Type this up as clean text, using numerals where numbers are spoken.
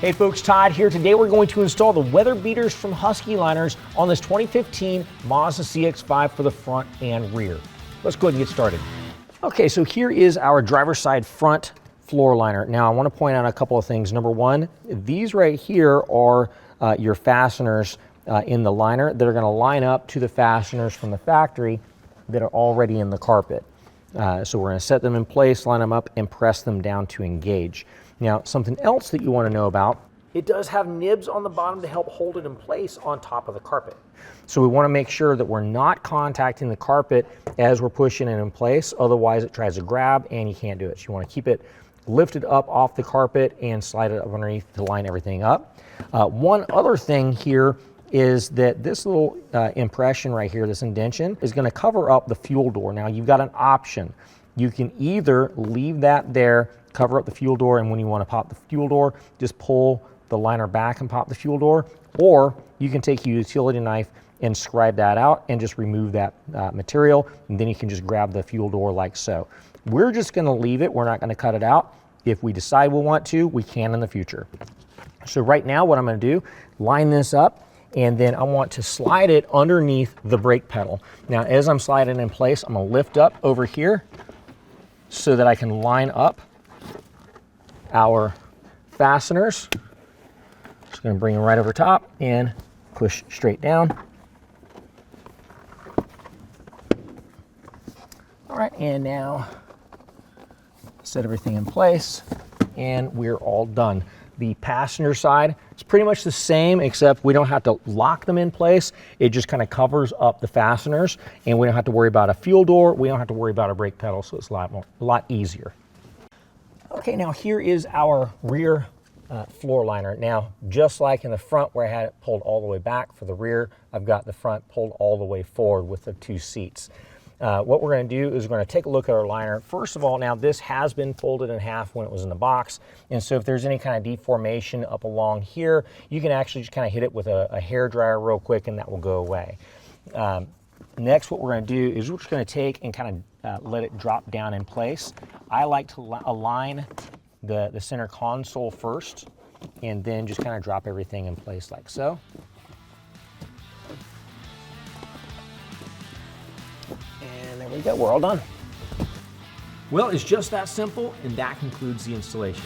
Hey folks, Todd here. Today we're going to install the weather beaters from Husky liners on this 2015 Mazda CX-5 for the front and rear. Let's go ahead and get started. Okay, so here is our driver's side front floor liner. Now I want to point out a couple of things. Number one, these right here are your fasteners in the liner that are going to line up to the fasteners from the factory that are already in the carpet. So we're going to set them in place, line them up, and press them down to engage. Now, something else that you want to know about, it does have nibs on the bottom to help hold it in place on top of the carpet. So we want to make sure that we're not contacting the carpet as we're pushing it in place, otherwise it tries to grab and you can't do it. So you want to keep it lifted up off the carpet and slide it up underneath to line everything up. One other thing here is that this little impression right here, this indentation, is going to cover up the fuel door. Now you've got an option. You can either leave that there, cover up the fuel door, and when you want to pop the fuel door, just pull the liner back and pop the fuel door, or you can take your utility knife and scribe that out and just remove that material, and then you can just grab the fuel door like so. We're just going to leave it. We're not going to cut it out. If we decide we want to, we can in the future. So right now what I'm going to do, line this up, and then I want to slide it underneath the brake pedal. Now as I'm sliding in place, I'm going to lift up over here so that I can line up our fasteners. Just going to bring them right over top and push straight down. All right, and now set everything in place and we're all done. The passenger side is pretty much the same, except we don't have to lock them in place. It just kind of covers up the fasteners, and we don't have to worry about a fuel door. We don't have to worry about a brake pedal, so it's a lot easier. Okay, now here is our rear floor liner. Now, just like in the front where I had it pulled all the way back, for the rear, I've got the front pulled all the way forward with the two seats. What we're going to do is we're going to take a look at our liner. First of all, now this has been folded in half when it was in the box, and so if there's any kind of deformation up along here, you can actually just kind of hit it with a hair dryer real quick and that will go away. Next, what we're going to do is we're just going to take and kind of let it drop down in place. I like to align the center console first and then just kind of drop everything in place like so. And there we go, we're all done. Well, it's just that simple, and that concludes the installation.